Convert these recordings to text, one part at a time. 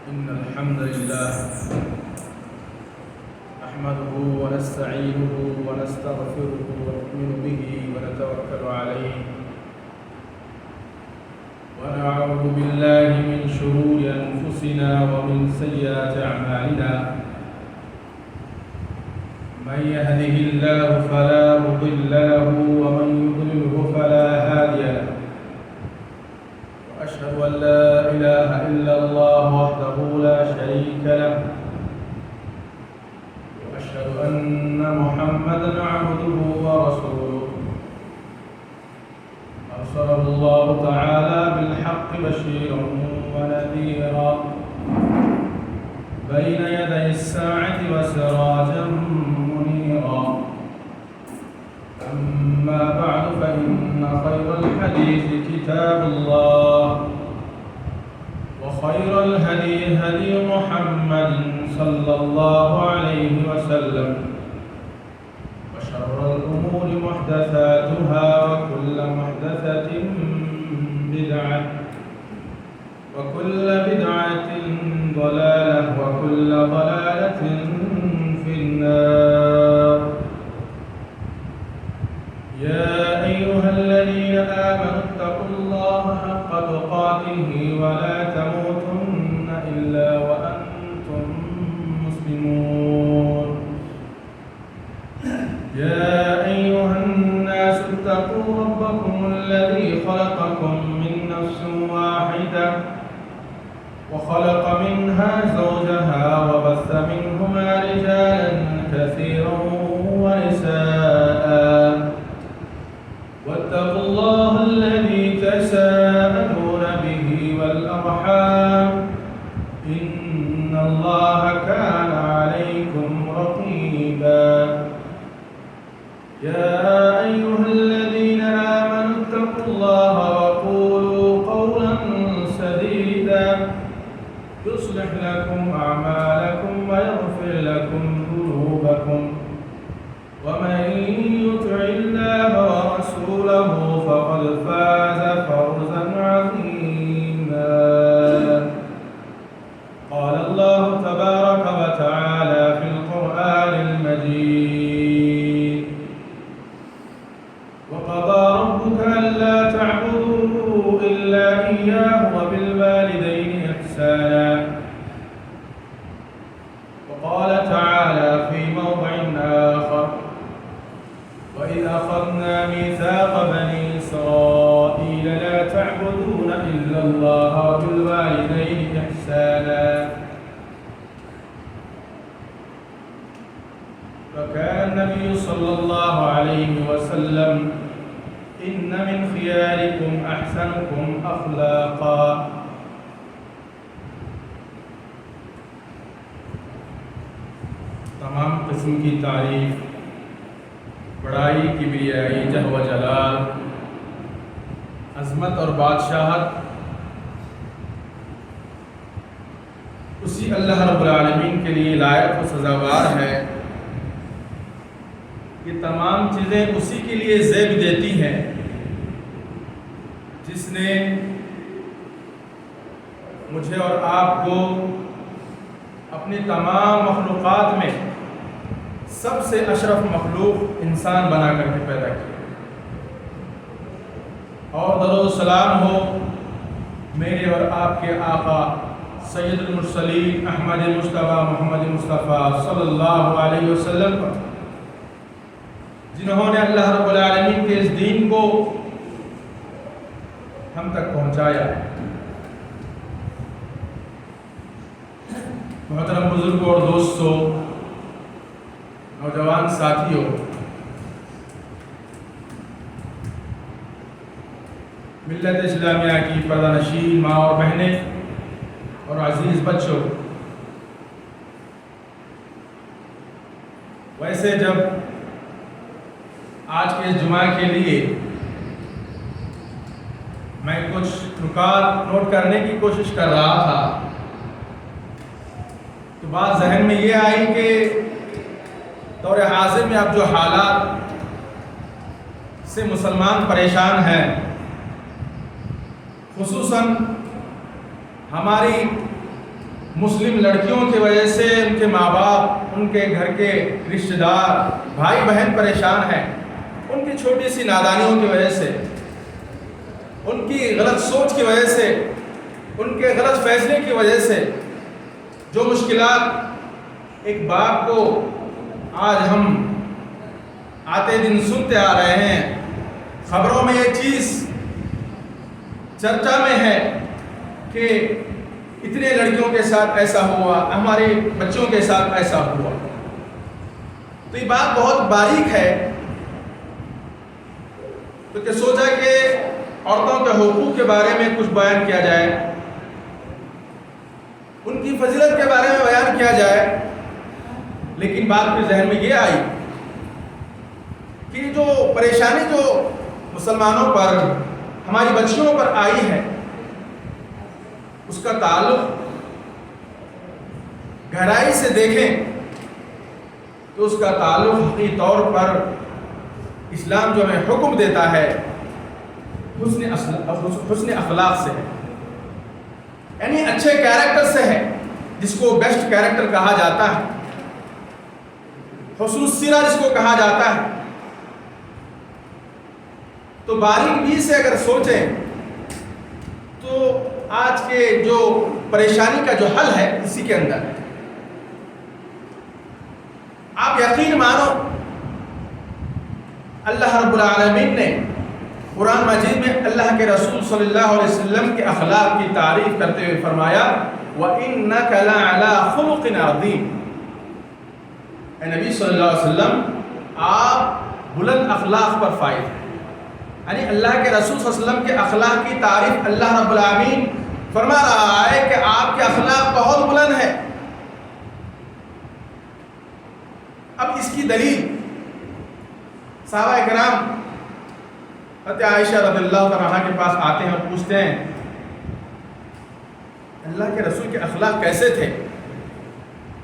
إن الحمد لله نحمده ونستعينه ونستغفره ونؤمن به ونتوكل عليه ونعوذ بالله من شرور أنفسنا ومن سيئات أعمالنا من يهده الله فلا مضل له ومن يضلله فلا هادي له وأشهد أن لا إله إلا الله وحده لا شريك له وأشهد أن محمدا عبده ورسوله أرسله الله تعالى بالحق بشيرا ونذيرا بين يدي الساعة وسراجا منيرا أما بعد فإن خير الحديث كتاب الله وخير الهدي هدي محمد صلى الله عليه وسلم وشر الأمور محدثاتها وكل محدثة بدعة وكل بدعة ضلالة وكل ضلالة في النار. يا أيها الذين آمنوا اتقوا الله حق تقاته ولا تموتن إلا وأنتم مسلمون. يا أيها الناس اتقوا ربكم الذي خلقكم من نفس واحدة وخلق منها زوجها وبث منهما رجالا كثيرا ونساء واتقوا الله الذي تساءلون به والأرحام إن الله كان عليكم رقيبا. يا أيها الذين آمنوا اتقوا الله وقولوا قولا سديدا يصلح لكم أعمالكم ويغفر لكم ذنوبكم ومن يطع الله ورسوله فقد فاز فوزا عظيما. قال الله تبارك وتعالى في القرآن المجيد وقضى ربك ألا تعبدوا إلا إياه وبالوالدين إحسانا. وقال تعالى في موضع آخر وإذ أخذنا ميثاق بني إسرائيل لا تعبدون إلا الله وبالوالدين إحسانا. فكان النبي صلى الله عليه وسلم إن من خياركم أحسنكم أخلاقا. تمام قسم کی تعریف، بڑائی، کبریائی، جہ و جلال، عظمت اور بادشاہت اسی اللہ رب العالمین کے لیے لائق و سزاوار ہے. یہ تمام چیزیں اسی کے لیے زیب دیتی ہیں جس نے مجھے اور آپ کو اپنی تمام مخلوقات میں سب سے اشرف مخلوق انسان بنا کر کے پیدا کیا. اور درود و سلام ہو میرے اور آپ کے آقا سید المرسلین احمد مصطفیٰ محمد مصطفیٰ صلی اللہ علیہ وسلم پر، جنہوں نے اللہ رب العالمین کے اس دین کو ہم تک پہنچایا. محترم بزرگوں اور دوستوں، نوجوان ساتھیوں، ملت اسلامیہ کی پردہ نشین ماں اور بہنیں اور عزیز بچوں، ویسے جب آج کے جمعہ کے لیے میں کچھ نکات نوٹ کرنے کی کوشش کر رہا تھا تو بات ذہن میں یہ آئی کہ دور حاضر میں اب جو حالات سے مسلمان پریشان ہیں، خصوصاً ہماری مسلم لڑکیوں کی وجہ سے ان کے ماں باپ، ان کے گھر کے رشتہ دار، بھائی بہن پریشان ہیں، ان کی چھوٹی سی نادانیوں کی وجہ سے، ان کی غلط سوچ کی وجہ سے، ان کے غلط فیصلے کی وجہ سے جو مشکلات ایک باپ کو آج ہم آتے دن سنتے آ رہے ہیں، خبروں میں یہ چیز چرچا میں ہے کہ اتنے لڑکیوں کے ساتھ ایسا ہوا، ہمارے بچوں کے ساتھ ایسا ہوا، تو یہ بات بہت باریک ہے۔ تو کہ سوچا کہ عورتوں کے حقوق کے بارے میں کچھ بیان کیا جائے، ان کی فضیلت کے بارے میں بیان کیا جائے، لیکن بات پھر ذہن میں یہ آئی کہ جو پریشانی جو مسلمانوں پر، ہماری بچیوں پر آئی ہے، اس کا تعلق گہرائی سے دیکھیں تو اس کا تعلق حقیقی طور پر اسلام جو ہمیں حکم دیتا ہے حسن اخلاق سے ہے، یعنی اچھے کیریکٹر سے ہے، جس کو بیسٹ کیریکٹر کہا جاتا ہے، حسن السیرہ جس کو کہا جاتا ہے۔ تو باریک بھی سے اگر سوچیں تو آج کے جو پریشانی کا جو حل ہے اسی کے اندر ہے۔ آپ یقین مانو اللہ رب العالمین نے قرآن مجید میں اللہ کے رسول صلی اللہ علیہ وسلم کے اخلاق کی تعریف کرتے ہوئے فرمایا وَإِنَّكَ لَعَلَىٰ خُلُقٍ عَظِيمٍ، اے نبی صلی اللہ علیہ وسلم آپ بلند اخلاق پر فائز ہیں۔ یعنی اللہ کے رسول صلی اللہ علیہ وسلم کے اخلاق کی تعریف اللہ رب العالمین فرما رہا ہے کہ آپ کے اخلاق بہت بلند ہیں۔ اب اس کی دلیل صحابہ کرام حضرت عائشہ رضی اللہ عنہا کے پاس آتے ہیں اور پوچھتے ہیں اللہ کے رسول کے اخلاق کیسے تھے،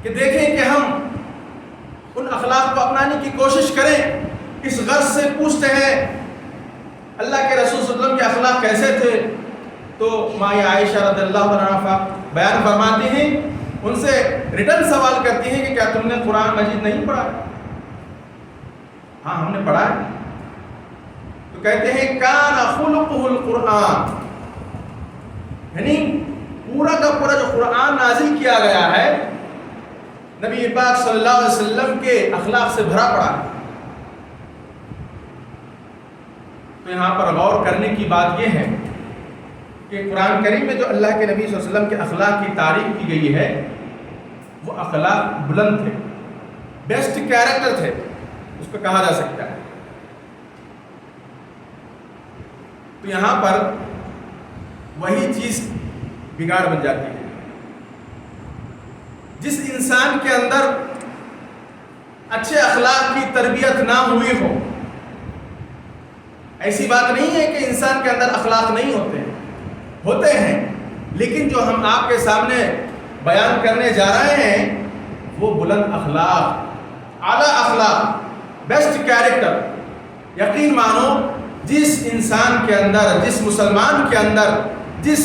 کہ دیکھیں کہ ہم ان اخلاق کو اپنانے کی کوشش کریں۔ اس غرض سے پوچھتے ہیں اللہ کے رسول صلی اللہ علیہ وسلم کے اخلاق کیسے تھے، تو ماں عائشہ رضی اللہ عنہا بیان فرماتی ہیں، ان سے ریٹرن سوال کرتی ہیں کہ کیا تم نے قرآن مجید نہیں پڑھا؟ ہاں ہم نے پڑھا ہے۔ تو کہتے ہیں کان خلقہ القرآن، یعنی پورا کا پورا جو قرآن نازل کیا گیا ہے نبی پاک صلی اللہ علیہ وسلم کے اخلاق سے بھرا پڑا ہے۔ تو یہاں پر غور کرنے کی بات یہ ہے کہ قرآن کریم میں جو اللہ کے نبی صلی اللہ علیہ وسلم کے اخلاق کی تعریف کی گئی ہے وہ اخلاق بلند تھے، بیسٹ کیریکٹر تھے، اس کو کہا جا سکتا ہے۔ تو یہاں پر وہی چیز بگاڑ بن جاتی ہے۔ جس انسان کے اندر اچھے اخلاق کی تربیت نہ ہوئی ہو، ایسی بات نہیں ہے کہ انسان کے اندر اخلاق نہیں ہوتے ہیں، لیکن جو ہم آپ کے سامنے بیان کرنے جا رہے ہیں وہ بلند اخلاق، اعلیٰ اخلاق، بیسٹ کیریکٹر۔ یقین مانو جس انسان کے اندر، جس مسلمان کے اندر، جس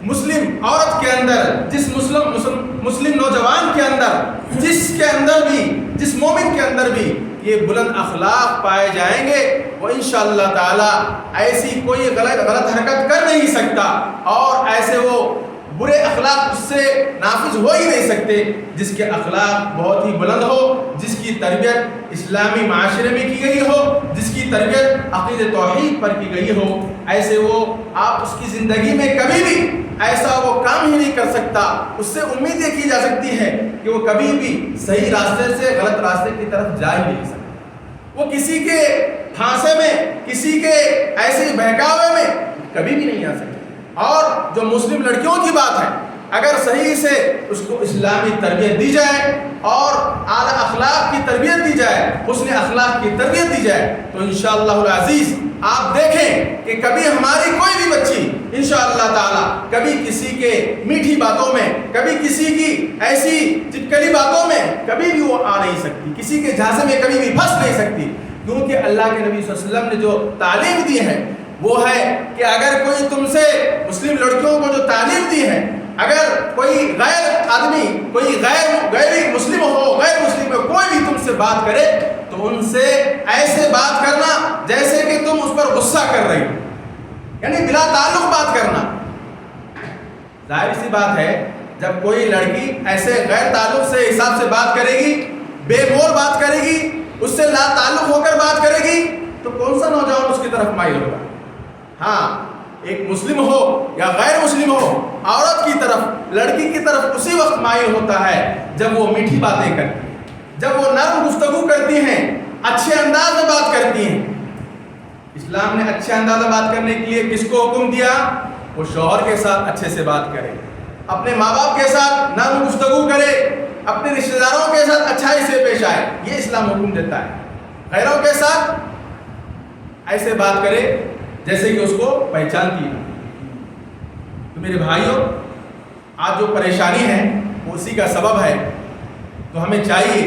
مسلم عورت کے اندر، جس مسلم نوجوان کے اندر، جس کے اندر بھی، جس مومن کے اندر بھی یہ بلند اخلاق پائے جائیں گے وہ انشاءاللہ تعالی ایسی کوئی غلط حرکت کر نہیں سکتا، اور ایسے وہ برے اخلاق اس سے نافذ ہو ہی نہیں سکتے جس کے اخلاق بہت ہی بلند ہو، جس کی تربیت اسلامی معاشرے میں کی گئی ہو، جس کی تربیت عقید توحید پر کی گئی ہو۔ ایسے وہ آپ اس کی زندگی میں کبھی بھی ایسا وہ کام ہی نہیں کر سکتا، اس سے امید یہ کی جا سکتی ہے کہ وہ کبھی بھی صحیح راستے سے غلط راستے کی طرف جا ہی نہیں سکتا، وہ کسی کے پھانسے میں، کسی کے ایسے بہکاوے میں کبھی بھی نہیں آ سکتا۔ اور جو مسلم لڑکیوں کی بات ہے، اگر صحیح سے اس کو اسلامی تربیت دی جائے اور اعلیٰ اخلاق کی تربیت دی جائے، حسن اخلاق کی تربیت دی جائے، تو انشاءاللہ العزیز آپ دیکھیں کہ کبھی ہماری کوئی بھی بچی انشاءاللہ تعالی کبھی کسی کے میٹھی باتوں میں، کبھی کسی کی ایسی چٹکلی باتوں میں کبھی بھی وہ آ نہیں سکتی، کسی کے جھانسے میں کبھی بھی پھنس نہیں سکتی، کیونکہ اللہ کے نبی صلی اللہ علیہ وسلم نے جو تعلیم دی ہے وہ ہے کہ اگر کوئی تم سے مسلم لڑکیوں کو جو تعلیم دی ہے، اگر کوئی غیر بات کرے تو ان سے ایسے بات کرنا جیسے کہ تم اس پر غصہ کر رہی ہو، یعنی بلا تعلق بات کرنا۔ ظاہر سی بات ہے جب کوئی لڑکی ایسے غیر تعلق سے حساب سے بات کرے گی، بے مول بات کرے گی، اس سے لا تعلق ہو کر بات کرے گی، تو کون سا نوجوان اس کی طرف مائل ہوگا؟ ہاں، ایک مسلم ہو یا غیر مسلم ہو، عورت کی طرف، لڑکی کی طرف اسی وقت مائل ہوتا ہے جب وہ میٹھی باتیں کرتی ہیں، جب وہ نرم گفتگو کرتی ہیں، اچھے انداز میں بات کرتی ہیں۔ اسلام نے اچھے انداز میں بات کرنے کے لیے کس کو حکم دیا؟ وہ شوہر کے ساتھ اچھے سے بات کرے، اپنے ماں باپ کے ساتھ نرم گفتگو کرے، اپنے رشتہ داروں کے ساتھ اچھائی سے پیش آئے، یہ اسلام حکم دیتا ہے۔ غیروں کے ساتھ ایسے بات کرے جیسے کہ اس کو پہچانتی ہے۔ تو میرے بھائیوں، آج جو پریشانی ہے وہ اسی کا سبب ہے۔ تو ہمیں چاہیے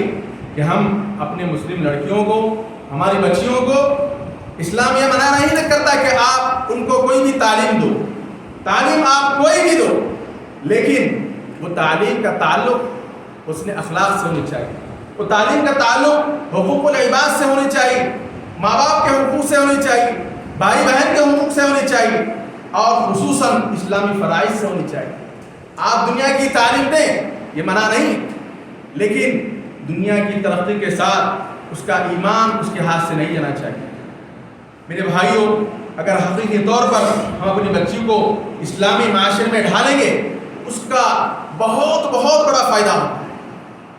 کہ ہم اپنے مسلم لڑکیوں کو، ہماری بچیوں کو، اسلام یہ منع نہیں کرتا کہ آپ ان کو کوئی بھی تعلیم دو، تعلیم آپ کوئی بھی دو، لیکن وہ تعلیم کا تعلق اس نے اخلاق سے ہونی چاہیے، وہ تعلیم کا تعلق حقوق العباد سے ہونی چاہیے، ماں باپ کے حقوق سے ہونی چاہیے، بھائی بہن کے حقوق سے ہونی چاہیے، اور خصوصاً اسلامی فرائض سے ہونی چاہیے۔ آپ دنیا کی تعلیم دیں، یہ منع نہیں، لیکن دنیا کی ترقی کے ساتھ اس کا ایمان اس کے ہاتھ سے نہیں جانا چاہیے۔ میرے بھائیوں، اگر حقیقی طور پر ہم اپنی بچی کو اسلامی معاشرے میں ڈھالیں گے، اس کا بہت بہت بڑا فائدہ ہوتا ہے۔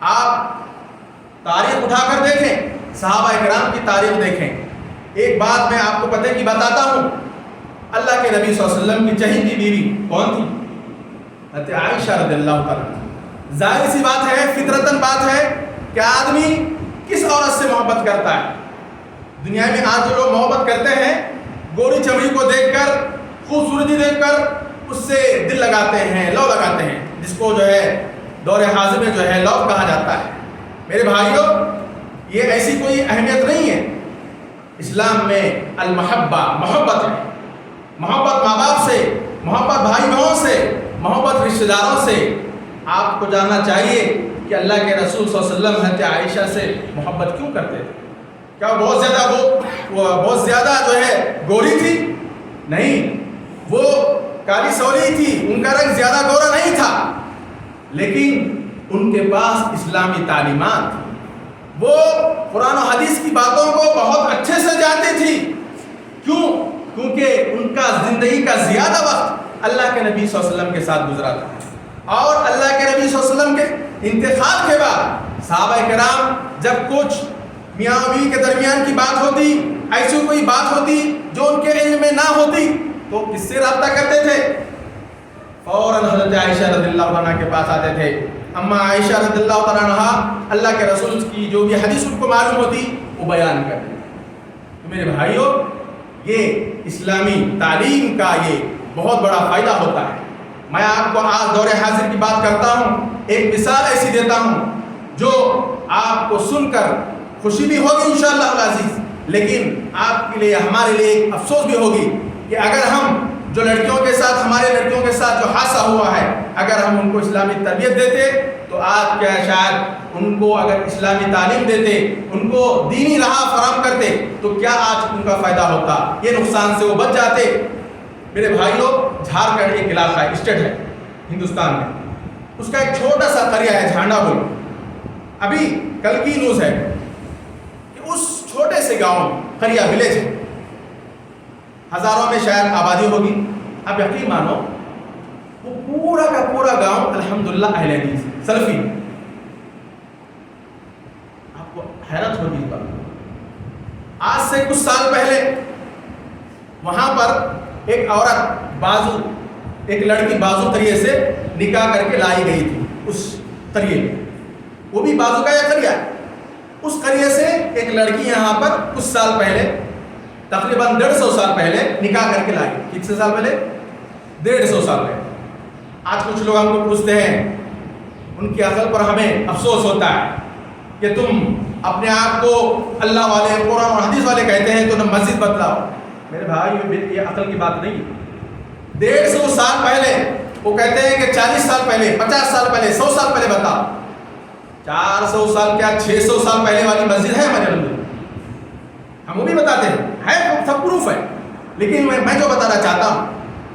آپ تاریخ اٹھا کر دیکھیں، صحابہ کرام کی تاریخ دیکھیں۔ ایک بات میں آپ کو پتہ کی بتاتا ہوں، اللہ کے نبی صلی اللہ علیہ وسلم کی چہیتی بیوی کون تھی؟ حضرت عائشہ رضی اللہ تعالیٰ۔ ظاہر سی بات ہے، فطرتاً بات ہے کہ آدمی کس عورت سے محبت کرتا ہے؟ دنیا میں آج جو لوگ محبت کرتے ہیں، گوری چمڑی کو دیکھ کر، خوبصورتی دیکھ کر اس سے دل لگاتے ہیں، لو لگاتے ہیں، جس کو جو ہے دور حاضر میں جو ہے لو کہا جاتا ہے۔ میرے بھائیوں، یہ ایسی کوئی اہمیت نہیں ہے۔ اسلام میں المحبہ، محبت ہے، محبت ماں باپ سے، محبت بھائی بہنوں سے، محبت رشتہ داروں سے۔ آپ کو جاننا چاہیے کہ اللہ کے رسول صلی اللہ علیہ وسلم حضرت عائشہ سے محبت کیوں کرتے تھے؟ کیا بہت زیادہ جو ہے گوری تھی؟ نہیں، وہ کالی سولی تھی، ان کا رنگ زیادہ گورا نہیں تھا، لیکن ان کے پاس اسلامی تعلیمات تھی، وہ قرآن و حدیث کی باتوں کو بہت اچھے سے جانتی تھی۔ کیوں؟ کیونکہ ان کا زندگی کا زیادہ وقت اللہ کے نبی صلی اللہ علیہ وسلم کے ساتھ گزرا تھا، اور اللہ کے نبی صلی اللہ علیہ وسلم کے انتقال کے بعد صحابہ کرام جب کچھ میاں بیوی کے درمیان کی بات ہوتی، ایسی کوئی بات ہوتی جو ان کے علم میں نہ ہوتی، تو کس سے رابطہ کرتے تھے؟ فوراً حضرت عائشہ رضی اللہ عنہ کے پاس آتے تھے۔ اما عائشہ رضی اللہ عنہ اللہ کے رسول کی جو بھی حدیث ان کو معلوم ہوتی وہ بیان کرتے۔ تو میرے بھائیوں، یہ اسلامی تعلیم کا یہ بہت بڑا فائدہ ہوتا ہے۔ میں آپ کو آج دور حاضر کی بات کرتا ہوں، ایک مثال ایسی دیتا ہوں جو آپ کو سن کر خوشی بھی ہوگی انشاءاللہ العزیز، لیکن آپ کے لیے، ہمارے لیے ایک افسوس بھی ہوگی کہ اگر ہم جو لڑکیوں کے ساتھ، ہمارے لڑکیوں کے ساتھ جو حادثہ ہوا ہے، اگر ہم ان کو اسلامی تربیت دیتے تو آج کیا شاید ان کو اگر اسلامی تعلیم دیتے، ان کو دینی راہ فراہم کرتے تو کیا آج ان کا فائدہ ہوتا، یہ نقصان سے وہ بچ جاتے۔ میرے بھائیوں، جھارکھنڈ ایک علاقہ ہے، اسٹیٹ ہے ہندوستان میں، اس کا ایک چھوٹا سا قریہ ہے جھانڈا بول۔ ابھی کل کی نیوز ہے کہ اس چھوٹے سے گاؤں، قریہ ولیج ہے، ہزاروں میں شاید آبادی ہوگی، اب یقین مانو وہ پورا کا پورا گاؤں الحمدللہ اہل حدیث سلفی۔ آپ کو حیرت ہوگی اس بات، آج سے کچھ سال پہلے وہاں پر ایک عورت بازو، ایک لڑکی بازو قریے سے نکاح کر کے لائی گئی تھی اس قریے میں، وہ بھی بازو کا یہ قریہ ہے۔ اس قریے سے ایک لڑکی یہاں پر کچھ سال پہلے، تقریباً 150 سال پہلے نکاح کر کے لائی۔ کتنے سال پہلے؟ 150 سال پہلے۔ آج کچھ لوگ ہم کو پوچھتے ہیں، ان کی عقل پر ہمیں افسوس ہوتا ہے کہ تم اپنے آپ کو اللہ والے، قرآن اور حدیث والے کہتے ہیں تو نہ مسجد بتلاؤ۔ میرے بھائی، یہ عقل کی بات نہیں ہے۔ 150 سال پہلے وہ کہتے ہیں کہ 40 سال پہلے، 50 سال پہلے، 100 سال پہلے بتاؤ۔ 400 سال کیا 600 سال پہلے والی مسجد ہے ہمارے اندر، ہم وہ بھی بتاتے ہیں سب پروف ہے. لیکن میں جو بتانا چاہتا ہوں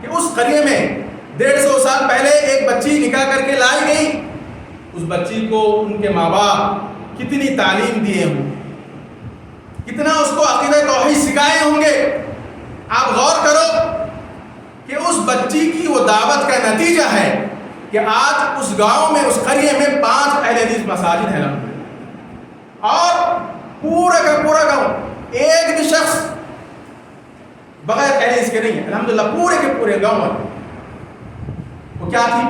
کہ اس قریے میں 150 سال پہلے ایک بچی نکاح کر کے لائی گئی، اس بچی کو ان کے ماں باپ کتنی تعلیم دیے ہوں، کتنا اس کو عقیدہ توحید سکھائے ہوں گے. آپ غور کرو کہ اس بچی کی وہ دعوت کا نتیجہ ہے کہ آج اس گاؤں میں اس قریے میں 5 اہل حدیث مساجد ہیں اور پورا کا پورا گاؤں ایک بھی شخص بغیر اہل حدیث کے نہیں ہے. الحمدللہ پورے کے پورے گاؤں میں وہ کیا تھی؟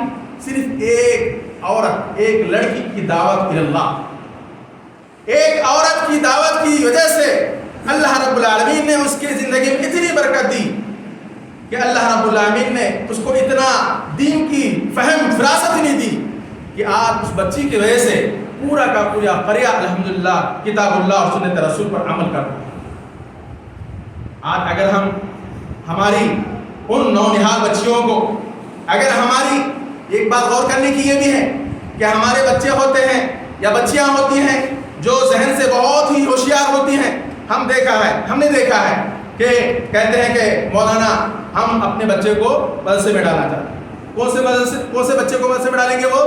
صرف ایک عورت، ایک لڑکی کی دعوت اللہ. ایک عورت کی دعوت کی وجہ سے اللہ رب العالمین نے اس کی زندگی میں اتنی برکت دی کہ اللہ رب العالمین نے اس کو اتنا دین کی فہم فراست نہیں دی کہ آج اس بچی کی وجہ سے پورا کا پورا قریہ الحمدللہ کتاب اللہ اور سنت رسول پر عمل کرتا ہے. آج اگر ہم ہماری ان نونہال بچیوں کو، اگر ہماری ایک بات غور کرنے کی یہ بھی ہے کہ ہمارے بچے ہوتے ہیں یا بچیاں ہوتی ہیں جو ذہن سے بہت ہی ہوشیار ہوتی ہیں. ہم نے دیکھا ہے کہ کہتے ہیں کہ مولانا ہم اپنے بچے کو مدرسے میں ڈالنا چاہتے ہیں. کون سے بچے کو مدرسے میں ڈالیں گے؟ وہ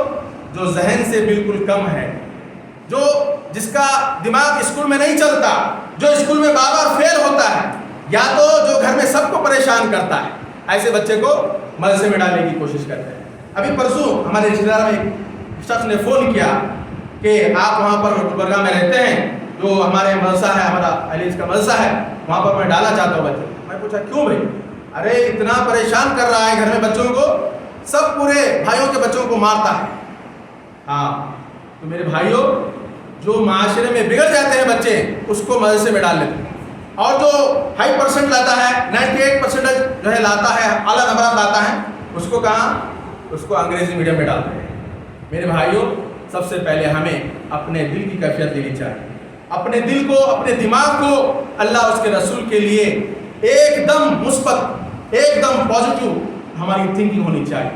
جو ذہن سے بالکل کم ہے، جس کا دماغ اسکول میں نہیں چلتا، جو اسکول میں بار بار فیل ہوتا ہے، یا تو جو گھر میں سب کو پریشان کرتا ہے. ایسے بچے کو مدرسے میں ڈالنے کی کوشش کرتے ہیں. ابھی پرسوں ہمارے رشتہ دار میں ایک شخص نے فون کیا کہ آپ وہاں پر گلبرگہ میں رہتے ہیں، جو ہمارے مدرسہ ہے، ہمارا اہل کا مدرسہ ہے، وہاں پر میں ڈالا چاہتا ہوں بچے. میں پوچھا کیوں بھائی؟ ارے اتنا پریشان کر رہا ہے گھر میں بچوں کو، سب پورے بھائیوں کے بچوں کو مارتا ہے. ہاں تو میرے بھائیوں، جو معاشرے میں بگڑ جاتے ہیں بچے اس کو مدرسے میں ڈال لیتے ہیں، اور جو ہائی پرسنٹ لاتا ہے 98% جو ہے لاتا ہے، اعلیٰ نمبرات لاتا ہے، اس کو کہاں؟ اس کو انگریزی میڈیم میں ڈالتے ہیں. میرے بھائیوں، سب سے پہلے ہمیں اپنے دل کی کیفیت لینی چاہیے. اپنے دل کو، اپنے دماغ کو اللہ اس کے رسول کے لیے ایک دم مثبت، ایک دم پازیٹیو ہماری تھنکنگ ہونی چاہیے.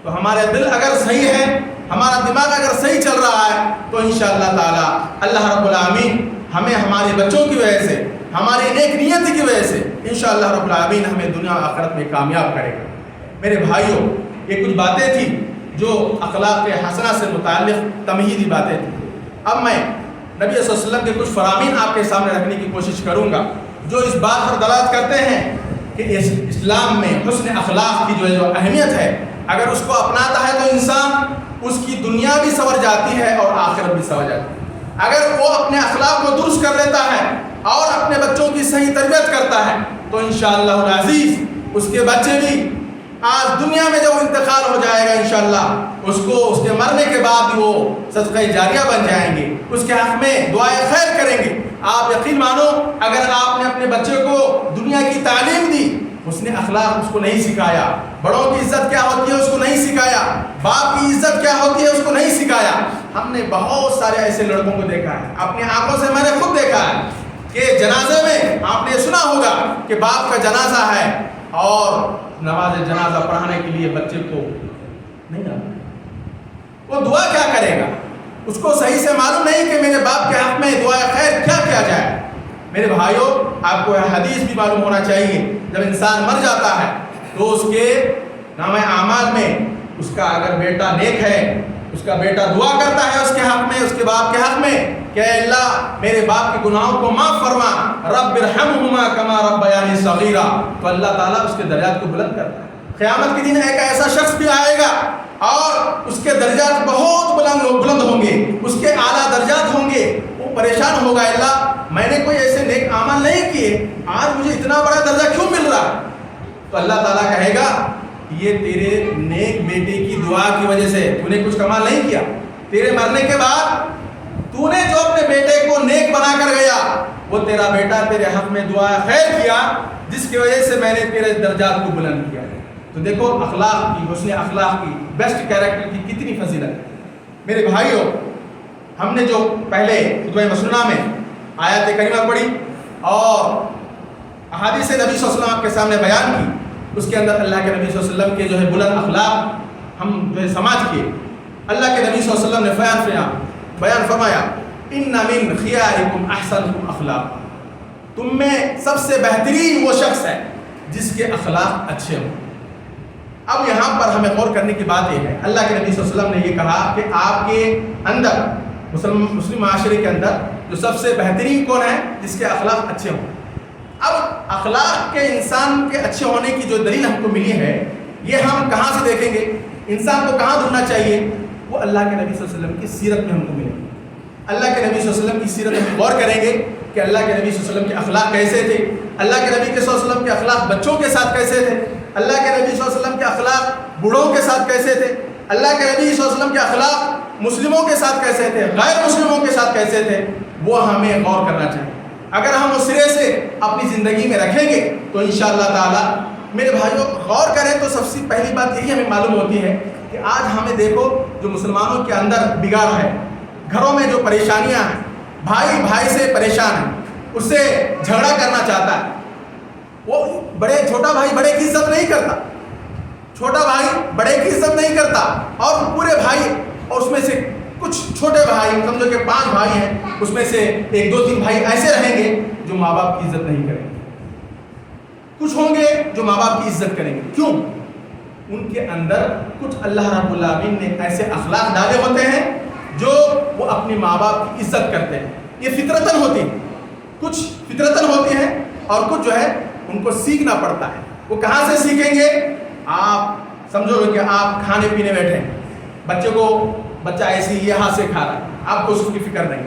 تو ہمارے دل اگر صحیح ہے، ہمارا دماغ اگر صحیح چل رہا ہے تو انشاءاللہ تعالی اللہ رب العالمین ہمیں ہمارے بچوں کی وجہ سے، ہماری نیک نیت کی وجہ سے انشاءاللہ رب العالمین ہمیں دنیا و آخرت میں کامیاب کرے گا. میرے بھائیوں، یہ کچھ باتیں تھیں جو اخلاق حسنہ سے متعلق تمہیدی باتیں تھیں. اب میں نبی صلی اللہ علیہ وسلم کے کچھ فرامین آپ کے سامنے رکھنے کی کوشش کروں گا جو اس بات پر دلالت کرتے ہیں کہ اسلام میں حسن اخلاق کی جو اہمیت ہے، اگر اس کو اپناتا ہے تو انسان، اس کی دنیا بھی سنور جاتی ہے اور آخرت بھی سنور جاتی ہے. اگر وہ اپنے اخلاق کو درست کر لیتا ہے اور اپنے بچوں کی صحیح تربیت کرتا ہے تو انشاءاللہ العزیز اس کے بچے بھی آج دنیا میں جب انتقال ہو جائے گا انشاءاللہ اس کو اس کے مرنے کے بعد وہ صدقہ جاریہ بن جائیں گے، اس کے حق میں دعائے خیر کریں گے. آپ یقین مانو، اگر آپ نے اپنے بچے کو دنیا کی تعلیم دی، اس نے اخلاق اس کو نہیں سکھایا، بڑوں کی عزت کیا ہوتی ہے اس کو نہیں سکھایا، باپ کی عزت کیا ہوتی ہے اس کو نہیں سکھایا. ہم نے بہت سارے ایسے لڑکوں کو دیکھا ہے، اپنی آنکھوں سے میں نے خود دیکھا ہے کہ جنازے میں آپ نے سنا ہوگا کہ باپ کا جنازہ ہے اور نماز جنازہ پڑھانے کے لیے بچے کو نہیں آتا. وہ دعا کیا کرے گا؟ اس کو صحیح سے معلوم نہیں کہ میرے باپ کے حق میں دعا خیر کیا کیا جائے. میرے بھائیوں، آپ کو حدیث بھی معلوم ہونا چاہیے، جب انسان مر جاتا ہے تو اس کے نامہ اعمال میں اس کا اگر بیٹا نیک ہے، اس کا بیٹا دعا کرتا ہے اس کے حق میں، اس کے باپ کے حق میں کہ اے اللہ میرے باپ کے گناہوں کو معاف فرما، رب ارحمہما کما ربیانی صغیرا، تو اللہ تعالیٰ اس کے درجات کو بلند کرتا ہے. قیامت کے دن ایک ایسا شخص بھی آئے گا اور اس کے درجات بہت بلند ہوں گے، اس کے اعلیٰ درجات ہوں گے. وہ پریشان ہوگا، اللہ میں نے کوئی ایسے نیک عمل نہیں کیے، آج مجھے اتنا بڑا درجہ کیوں مل رہا ہے؟ تو اللہ تعالیٰ کہے گا یہ تیرے نیک بیٹے کی دعا کی وجہ سے، تو نے کچھ کمال نہیں کیا. تیرے مرنے کے بعد تو نے جو اپنے بیٹے کو نیک بنا کر گیا، وہ تیرا بیٹا تیرے حق میں دعا خیر کیا، جس کی وجہ سے میں نے تیرے درجات کو بلند کیا. تو دیکھو اخلاق کی، حسن اخلاق کی، بیسٹ کیریکٹر کی کتنی فضیلت ہے. میرے بھائیوں، ہم نے جو پہلے خطبہ مسنونہ میں آیات کریمہ پڑھی اور احادیث نبی صلی اللہ علیہ وسلم آپ کے سامنے بیان کی، اس کے اندر اللہ کے نبی صلی اللہ علیہ وسلم کے جو ہے بلند اخلاق ہم جو ہے سماج کے، اللہ کے نبی صلی اللہ علیہ وسلم نے بیان کیا بیان فرمایا ان من خیارکم احسنکم اخلاق، تم میں سب سے بہترین وہ شخص ہے جس کے اخلاق اچھے ہوں۔ اب یہاں پر ہمیں غور کرنے کی بات یہ ہے، اللہ کے نبی صلی اللہ علیہ وسلم نے یہ کہا کہ آپ کے اندر مسلم معاشرے کے اندر جو سب سے بہترین کون ہے؟ جس کے اخلاق اچھے ہوں۔ اب اخلاق کے انسان کے اچھے ہونے کی جو دلیل ہم کو ملی ہے، یہ ہم کہاں سے دیکھیں گے؟ انسان کو کہاں ڈھونڈنا چاہیے؟ وہ اللہ کے نبی صلی اللہ علیہ وسلم کی سیرت میں ہم کو ملے گی۔ اللہ کے نبی صلی اللہ علیہ وسلم کی سیرت میں ہم غور کریں گے کہ اللہ کے نبی صلی اللہ علیہ وسلم کے اخلاق کیسے تھے، اللہ کے نبی صلی اللہ علیہ وسلم کے اخلاق بچوں کے ساتھ کیسے تھے، اللہ کے نبی صلی اللہ علیہ وسلم کے اخلاق بوڑھوں کے ساتھ کیسے تھے، اللہ کے نبی صلی اللہ علیہ وسلم کے اخلاق مسلموں کے ساتھ کیسے تھے، غیر مسلموں کے ساتھ کیسے تھے، وہ ہمیں غور کرنا چاہیے۔ اگر ہم اس سرے سے اپنی زندگی میں رکھیں گے تو انشاءاللہ تعالی میرے بھائیوں غور کریں تو سب سے پہلی بات یہی ہمیں معلوم ہوتی ہے کہ آج ہمیں دیکھو جو مسلمانوں کے اندر بگاڑ ہے، گھروں میں جو پریشانیاں ہیں، بھائی بھائی سے پریشان ہے، اس سے جھگڑا کرنا چاہتا ہے، وہ چھوٹا بھائی بڑے کی عزت نہیں کرتا، چھوٹا بھائی بڑے کی عزت نہیں کرتا، اور پورے بھائی اور اس میں سے کچھ چھوٹے بھائی، سمجھو کہ 5 بھائی ہیں، اس میں سے 1 2 3 بھائی ایسے رہیں گے جو ماں باپ کی عزت نہیں کریں گے، کچھ ہوں گے جو ماں باپ کی عزت کریں گے۔ کیوں؟ ان کے اندر کچھ اللہ رب العالمین نے ایسے اخلاق ڈالے ہوتے ہیں جو وہ اپنے ماں باپ کی عزت کرتے ہیں، یہ فطرتاً ہوتی ہے، کچھ فطرتاً ہوتی ہیں اور کچھ جو ہے ان کو سیکھنا پڑتا ہے۔ وہ کہاں سے سیکھیں گے؟ آپ سمجھو کہ آپ کھانے پینے بیٹھے ہیں، بچہ ایسے ہی یہ ہاتھ سے کھا رہا ہے، آپ کو اس کی فکر نہیں،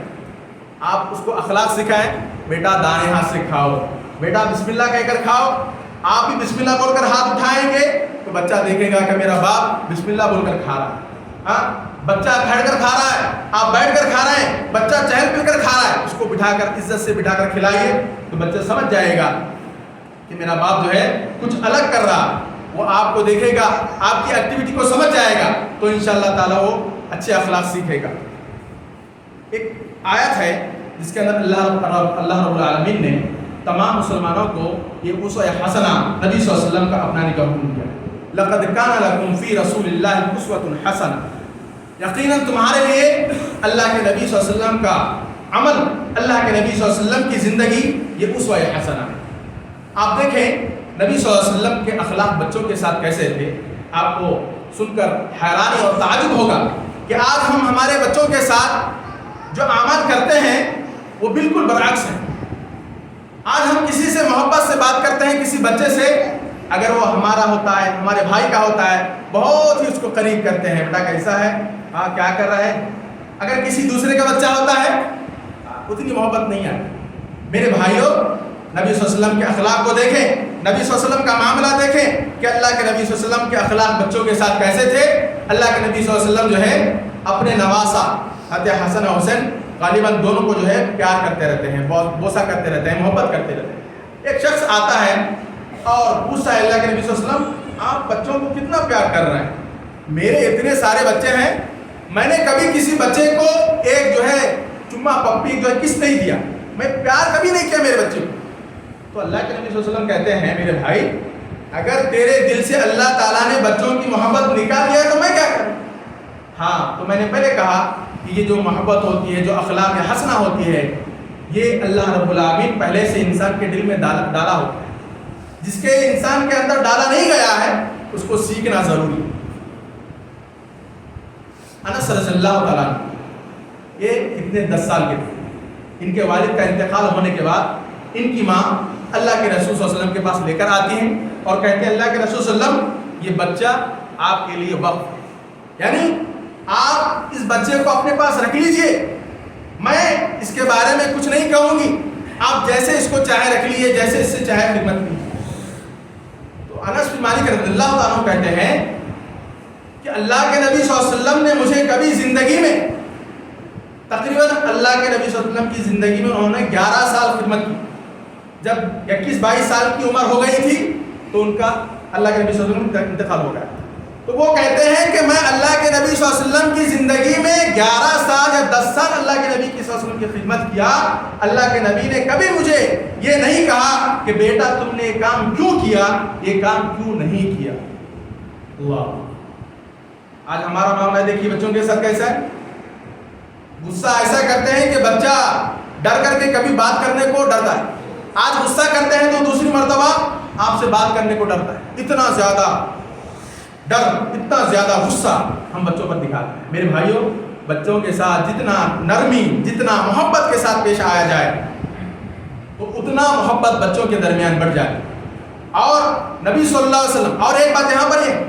آپ اس کو اخلاق سکھائیں، بیٹا دائیں ہاتھ سے کھاؤ، بیٹا بسم اللہ کہہ کر کھاؤ، آپ بھی بسم اللہ بول کر ہاتھ اٹھائیں گے تو بچہ دیکھے گا کہ میرا باپ بسم اللہ بول کر کھا رہا ہے۔ ہاں، بچہ کھڑ کر کھا رہا ہے، آپ بیٹھ کر کھا رہے ہیں، بچہ چہل پل کر کھا رہا ہے، اس کو بٹھا کر عزت سے بٹھا کر کھلائیے تو بچہ سمجھ جائے گا کہ میرا باپ جو ہے کچھ الگ کر رہا، وہ آپ کو دیکھے گا، آپ کی ایکٹیویٹی کو سمجھ جائے گا تو انشاءاللہ تعالیٰ وہ اچھے اخلاق سیکھے گا۔ ایک آیت ہے جس کے اندر اللہ رب العالمین نے تمام مسلمانوں کو یہ اسوہ حسنہ نبی صلی اللہ علیہ وسلم کا اپنانے کا حکم دیا، لقد کان لکم فی رسول اللہ اسوۃ حسنہ، یقیناً تمہارے لیے اللہ کے نبی صلی اللہ علیہ وسلم کا عمل، اللہ کے نبی صلی اللہ علیہ وسلم کی زندگی یہ اسوہ حسنہ ہے۔ آپ دیکھیں نبی صلی اللہ علیہ وسلم کے اخلاق بچوں کے ساتھ کیسے تھے، آپ کو سن کر حیرانی اور تعجب ہوگا کہ آج ہم ہمارے بچوں کے ساتھ جو اعمال کرتے ہیں وہ بالکل برعکس ہیں۔ آج ہم کسی سے محبت سے بات کرتے ہیں، کسی بچے سے، اگر وہ ہمارا ہوتا ہے، ہمارے بھائی کا ہوتا ہے، بہت ہی اس کو قریب کرتے ہیں، بیٹا کیسا ہے، ہاں کیا کر رہا ہے۔ اگر کسی دوسرے کا بچہ ہوتا ہے اتنی محبت نہیں آتی۔ میرے بھائیوں، نبی صلی اللہ علیہ وسلم کے اخلاق کو دیکھیں، نبی صلی اللہ علیہ وسلم کا معاملہ دیکھیں کہ اللہ کے نبی صلی اللہ علیہ وسلم کے اخلاق بچوں کے ساتھ کیسے تھے۔ اللہ کے نبی صلی اللہ علیہ وسلم جو ہے اپنے نواسا حضرت حسن اور حسین غالباً دونوں کو جو ہے پیار کرتے رہتے ہیں، بوسہ کرتے رہتے ہیں، محبت کرتے رہتے ہیں۔ ایک شخص آتا ہے اور پوچھتا ہے اللہ کے نبی صلی اللہ علیہ وسلم، آپ بچوں کو کتنا پیار کر رہے ہیں؟ میرے اتنے سارے بچے ہیں، میں نے کبھی کسی بچے کو ایک جو ہے چما پپی جو ہے کس نہیں دیا، میں پیار کبھی نہیں کیا میرے بچے کو۔ تو اللہ کے نبی صلی اللہ علیہ وسلم کہتے ہیں میرے بھائی، اگر تیرے دل سے اللہ تعالیٰ نے بچوں کی محبت نکال دیا تو میں کیا کروں؟ ہاں، تو میں نے پہلے کہا کہ یہ جو محبت ہوتی ہے، جو اخلاق حسنہ ہوتی ہے، یہ اللہ رب العالمین پہلے سے انسان کے دل میں ڈالا ہوتا ہے۔ جس کے انسان کے اندر ڈالا نہیں گیا ہے اس کو سیکھنا ضروری ہے۔ انس رضی اللہ تعالیٰ یہ کتنے 10 سال کے تھے، ان کے والد کا انتقال ہونے کے بعد ان کی ماں اللہ کے رسول صلی اللہ علیہ وسلم کے پاس لے کر آتی ہیں اور کہتے ہیں اللہ کے رسول صلی اللہ علیہ وسلم یہ بچہ آپ کے لیے وقف ہے، یعنی آپ اس بچے کو اپنے پاس رکھ لیجئے، میں اس کے بارے میں کچھ نہیں کہوں گی، آپ جیسے اس کو چاہے رکھ لیجئے، جیسے اس سے چاہے خدمت کیجیے۔ تو انس بن مالک رضی اللہ عنہ کہتے ہیں کہ اللہ کے نبی صلی اللہ علیہ وسلم نے مجھے کبھی زندگی میں تقریباً اللہ کے نبی صلی اللہ علیہ وسلم کی زندگی میں انہوں نے 11 سال خدمت کی۔ جب 21-22 سال کی عمر ہو گئی تھی تو ان کا اللہ کے نبی صلی اللہ علیہ وسلم کا انتقال ہو گیا۔ تو وہ کہتے ہیں کہ میں اللہ کے نبی صلی اللہ علیہ وسلم کی زندگی میں 11 سال یا 10 سال اللہ کے نبی صلی اللہ علیہ وسلم کی خدمت کیا، اللہ کے نبی نے کبھی مجھے یہ نہیں کہا کہ بیٹا تم نے یہ کام کیوں کیا، یہ کام کیوں نہیں کیا۔ اللہ، آج ہمارا معاملہ دیکھیے بچوں کے ساتھ کیسا ہے، غصہ ایسا کرتے ہیں کہ بچہ ڈر کر کے کبھی بات کرنے کو ڈرتا ہے. آج غصہ کرتے ہیں تو دوسری مرتبہ آپ سے بات کرنے کو ڈرتا ہے. اتنا زیادہ ڈر، اتنا زیادہ غصہ ہم بچوں پر دکھاتے ہیں. میرے بھائیوں، بچوں کے ساتھ جتنا نرمی، جتنا محبت کے ساتھ پیش آیا جائے تو اتنا محبت بچوں کے درمیان بڑھ جائے. اور نبی صلی اللہ علیہ وسلم، اور ایک بات یہاں پر ہے،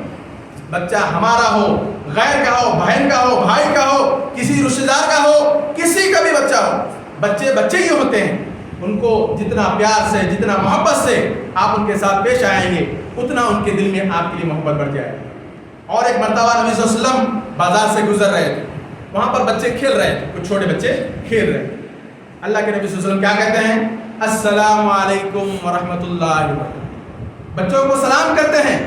بچہ ہمارا ہو، غیر کا ہو، بہن کا ہو، بھائی کا ہو، کسی رشتہ دار کا ہو، کسی کا بھی بچہ ہو، بچے بچے ہی ہوتے ہیں. ان کو جتنا پیار سے، جتنا محبت سے آپ ان کے ساتھ پیش آئیں گے اتنا ان کے دل میں آپ کے لیے محبت بڑھ جائے گی. اور ایک مرتبہ نبی صلی اللہ علیہ وسلم بازار سے گزر رہے تھے، وہاں پر بچے کھیل رہے تھے، کچھ چھوٹے بچے کھیل رہے تھے. اللہ کے نبی صلی اللہ علیہ وسلم کیا کہتے ہیں؟ السلام علیکم ورحمۃ اللہ وبرکاتہ. بچوں کو سلام کرتے ہیں،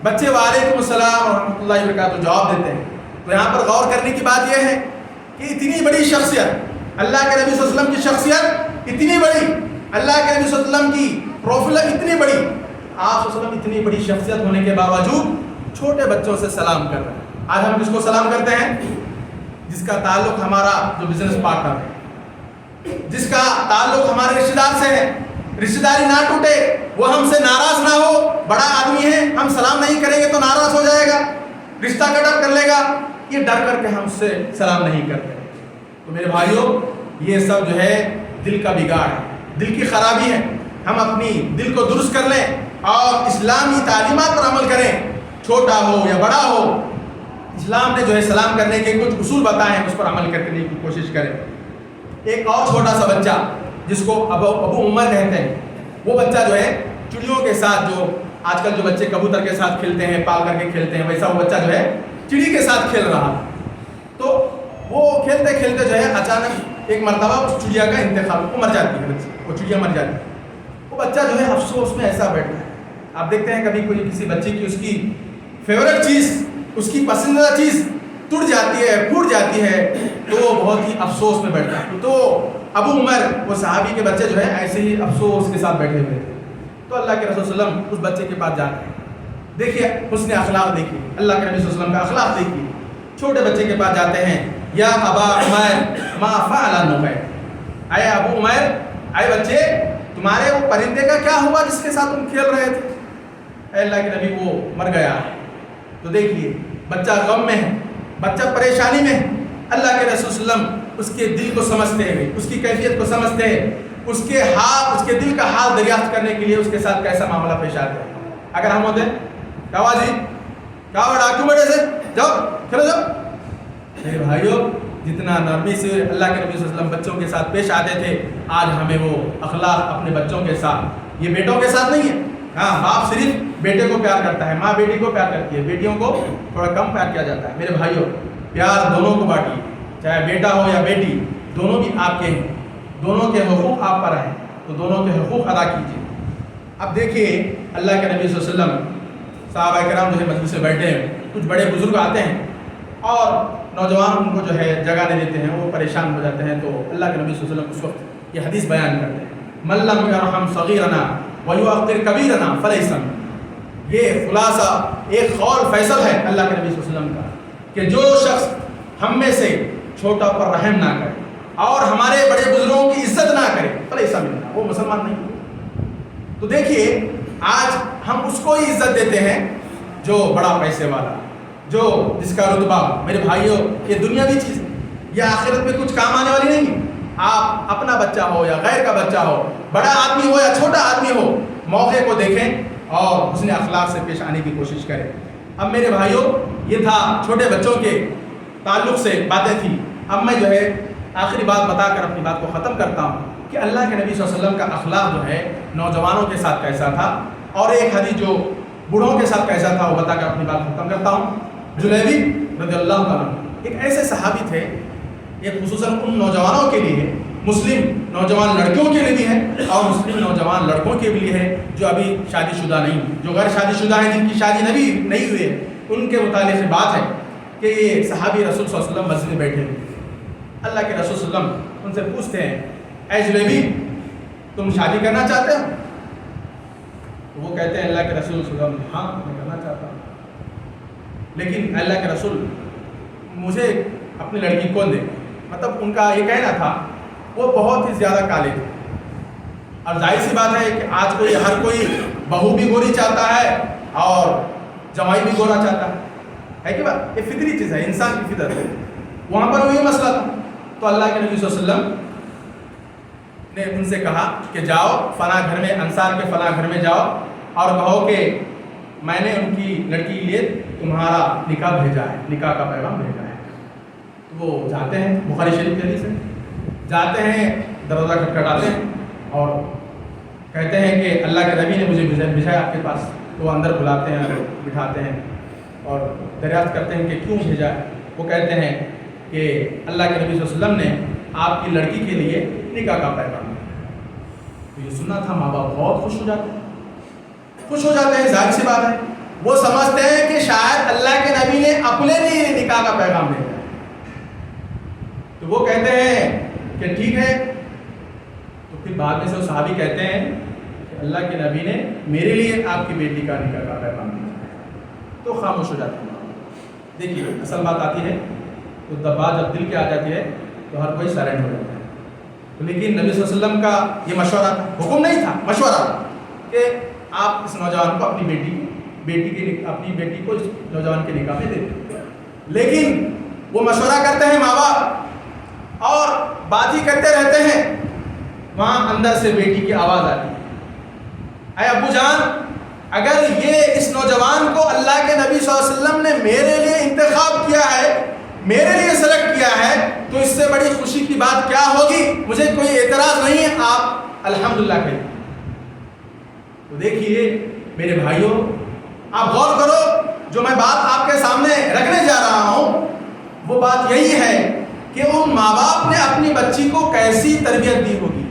بچے وعلیکم السلام ورحمۃ اللہ وبرکاتہ جواب دیتے ہیں. تو یہاں پر غور کرنے کی بات یہ ہے کہ اتنی بڑی شخصیت، اللہ کے نبی صلی اللہ علیہ وسلم کی شخصیت اتنی بڑی، اللہ کے نبی صلی اللہ علیہ وسلم کی پروفائل اتنی بڑی، آپ صلی اللہ علیہ وسلم اتنی بڑی شخصیت ہونے کے باوجود چھوٹے بچوں سے سلام کر رہے ہیں. آج ہم کس کو سلام کرتے ہیں؟ جس کا تعلق ہمارا جو بزنس پارٹنر ہے، جس کا تعلق ہمارے رشتہ دار سے ہے. رشتہ داری نہ ٹوٹے، وہ ہم سے ناراض نہ ہو، بڑا آدمی ہے، ہم سلام نہیں کریں گے تو ناراض ہو جائے گا، رشتہ کٹ اپ کر لے گا، یہ ڈر کر کے ہم سے سلام نہیں کرتے. تو میرے بھائیوں، یہ سب جو ہے دل کا بگاڑ ہے، دل کی خرابی ہے. ہم اپنی دل کو درست کر لیں اور اسلامی تعلیمات پر عمل کریں، چھوٹا ہو یا بڑا ہو. اسلام نے جو ہے سلام کرنے کے کچھ اصول بتائے ہیں، اس پر عمل کرنے کی کوشش کریں. ایک اور چھوٹا سا بچہ جس کو ابو عمر کہتے ہیں، وہ بچہ جو ہے چڑیوں کے ساتھ، جو آج کل جو بچے کبوتر کے ساتھ کھیلتے ہیں، پال کر کے کھیلتے ہیں، ویسا وہ بچہ جو ہے چڑی کے ساتھ کھیل رہا. تو وہ کھیلتے کھیلتے جو ہے اچانک ایک مرتبہ اس چڑیا کا انتقال، وہ مر جاتی ہے، وہ چڑیا مر جاتی ہے. وہ بچہ جو ہے افسوس میں ایسا بیٹھا ہے. آپ دیکھتے ہیں کبھی کوئی کسی بچے کی اس کی فیوریٹ چیز، اس کی پسندیدہ چیز ٹوٹ جاتی ہے، پھوٹ جاتی ہے، تو وہ بہت ہی افسوس میں بیٹھتا ہے. تو ابو عمر، وہ صحابی کے بچے جو ہے ایسے ہی افسوس کے ساتھ بیٹھے ہوئے تھے. تو اللہ کے رسول صلی اللہ علیہ وسلم اس بچے کے پاس جاتے ہیں. دیکھیے حسن اخلاق، دیکھیے اللہ کے نبی صلی اللہ علیہ وسلم کا اخلاق دیکھیے. چھوٹے بچے کے پاس جاتے ہیں، یا ابا عمر ما فعل النمیر، اے ابو عمر، اے بچے تمہارے وہ پرندے کا کیا ہوا جس کے ساتھ تم کھیل رہے تھے؟ اے اللہ کے نبی وہ مر گیا. تو دیکھیے بچہ غم میں ہے، بچہ پریشانی میں ہے. اللہ کے رسول صلی اللہ علیہ وسلم اس کے دل کو سمجھتے ہیں، اس کی کیفیت کو سمجھتے ہیں، اس کے دل کا حال دریافت کرنے کے لیے اس کے ساتھ کیسا معاملہ پیش آتا ہے. اگر ہم ہوتے کیا ہوا جی، کیا ہوا ڈاکو بیٹے سے، جاؤ کھیلو جاؤ. میرے بھائیوں، جتنا نرمی سے اللہ کے نبی صلی اللہ علیہ وسلم بچوں کے ساتھ پیش آتے تھے، آج ہمیں وہ اخلاق اپنے بچوں کے ساتھ، یہ بیٹوں کے ساتھ نہیں ہے. ہاں، باپ صرف بیٹے کو پیار کرتا ہے، ماں بیٹی کو پیار کرتی ہے، بیٹیوں کو تھوڑا کم پیار کیا جاتا ہے. میرے بھائیوں، پیار دونوں کو بانٹیے، چاہے بیٹا ہو یا بیٹی، دونوں بھی آپ کے ہیں، دونوں کے حقوق آپ پر ہیں، تو دونوں کے حقوق ادا کیجیے. اب دیکھیے اللہ کے نبی صلی اللہ علیہ وسلم، صحابہ کرام جو ہے مجلس سے بیٹھے ہیں، کچھ بڑے بزرگ آتے ہیں اور نوجوان ان کو جو ہے جگہ نہیں دیتے ہیں، وہ پریشان ہو جاتے ہیں. تو اللہ کے نبی صلی اللہ علیہ وسلم اس وقت یہ حدیث بیان کرتے ہیں، من لم یرحم صغیرنا ویوقر کبیرنا فلیس منہ. یہ خلاصہ ایک قول فیصل ہے اللہ کے نبی صلی اللہ علیہ وسلم کا، کہ جو شخص ہم میں سے چھوٹا پر رحم نہ کرے اور ہمارے بڑے بزرگوں کی عزت نہ کرے فلیس منہ، وہ مسلمان نہیں. تو دیکھیے آج ہم اس کو ہی عزت دیتے ہیں جو بڑا پیسے والا، جو جس کا رتبہ. میرے بھائیوں، یہ دنیاوی چیز ہے، یہ آخرت میں کچھ کام آنے والی نہیں ہے. آپ اپنا بچہ ہو یا غیر کا بچہ ہو، بڑا آدمی ہو یا چھوٹا آدمی ہو، موقع کو دیکھیں اور حسن اخلاق سے پیش آنے کی کوشش کریں. اب میرے بھائیوں، یہ تھا چھوٹے بچوں کے تعلق سے باتیں تھیں. اب میں جو ہے آخری بات بتا کر اپنی بات کو ختم کرتا ہوں کہ اللہ کے نبی صلی اللہ علیہ وسلم کا اخلاق جو ہے نوجوانوں کے ساتھ کیسا تھا، اور ایک حدیث جو بوڑھوں کے ساتھ کیسا تھا وہ بتا کر اپنی بات ختم کرتا ہوں. جلیبی رضی اللہ تعالیٰ ایک ایسے صحابی تھے، یہ خصوصاً ان نوجوانوں کے لیے ہے، مسلم نوجوان لڑکیوں کے لیے بھی ہے اور مسلم نوجوان لڑکوں کے لیے ہے جو ابھی شادی شدہ نہیں، جو غیر شادی شدہ ہیں، جن کی شادی نہیں ہوئی ہے، ان کے متعلق بات ہے کہ یہ صحابی رسول صلی اللہ علیہ وسلم مسجد میں بیٹھے ہوئے. اللہ کے رسول صلی اللہ علیہ وسلم ان سے پوچھتے ہیں، اے جلیبی تم شادی کرنا چاہتے ہو؟ وہ کہتے ہیں اللہ کے رسول صلی اللہ علیہ وسلم، ہاں میں کرنا چاہتا ہوں، لیکن اللہ کے رسول مجھے اپنی لڑکی کون دے؟ مطلب ان کا یہ کہنا تھا وہ بہت ہی زیادہ کالے تھے. اب ظاہر سی بات ہے کہ آج ہر کوئی بہو بھی گوری چاہتا ہے اور جمائی بھی گورا چاہتا ہے کہ بات یہ فطری چیز ہے, انسان کی فطرت ہے. وہاں پر وہی مسئلہ تھا. تو اللہ کے نبی صلی اللہ علیہ وسلم نے ان سے کہا کہ جاؤ فلاں گھر میں, انصار کے فلاں گھر میں جاؤ اور کہو کہ میں نے ان کی لڑکی کے لیے تمہارا نکاح بھیجا ہے, نکاح کا پیغام بھیجا ہے. تو وہ جاتے ہیں, بخاری شریف کے حدیث سے جاتے ہیں, دروازہ کھٹکھٹاتے ہیں اور کہتے ہیں کہ اللہ کے نبی نے مجھے بھیجا آپ کے پاس. تو وہ اندر بلاتے ہیں, بٹھاتے ہیں اور دریافت کرتے ہیں کہ کیوں بھیجا ہے. وہ کہتے ہیں کہ اللہ کے نبی صلی اللہ علیہ وسلم نے آپ کی لڑکی کے لیے نکاح کا پیغام دیا. تو یہ سننا تھا, ماں باپ بہت خوش ہو جاتے ہیں, خوش ہو جاتے ہیں. ظاہر سی بات ہے وہ سمجھتے ہیں کہ شاید اللہ کے نبی نے اپنے لیے نکاح کا پیغام بھیجا ہے. تو وہ کہتے ہیں کہ ٹھیک ہے. تو پھر بعد میں سے وہ صحابی کہتے ہیں کہ اللہ کے نبی نے میرے لیے آپ کی بیٹی کا نکاح کا پیغام بھیجا ہے. تو خاموش ہو جاتے ہیں. دیکھیے اصل بات آتی ہے تو بات جب دل کے آ جاتی ہے تو ہر کوئی سائلنٹ ہو جاتا ہے. لیکن نبی صلی اللہ علیہ وسلم کا یہ مشورہ تھا, حکم نہیں تھا, مشورہ تھا کہ آپ اس نوجوان کو اپنی بیٹی کو اس نوجوان کے نکاح میں دے دیں. لیکن وہ مشورہ کرتے ہیں ماں باپ اور بات ہی کرتے رہتے ہیں. وہاں اندر سے بیٹی کی آواز آتی ہے, اے ابو جان, اگر یہ اس نوجوان کو اللہ کے نبی صلی اللہ علیہ وسلم نے میرے لیے انتخاب کیا ہے, میرے لیے سلیکٹ کیا ہے, تو اس سے بڑی خوشی کی بات کیا ہوگی. مجھے کوئی اعتراض نہیں ہے, آپ الحمدللہ کہیں. تو دیکھیے میرے بھائیوں, آپ غور کرو, جو میں بات آپ کے سامنے رکھنے جا رہا ہوں وہ بات یہی ہے کہ ان ماں باپ نے اپنی بچی کو کیسی تربیت دی ہوگی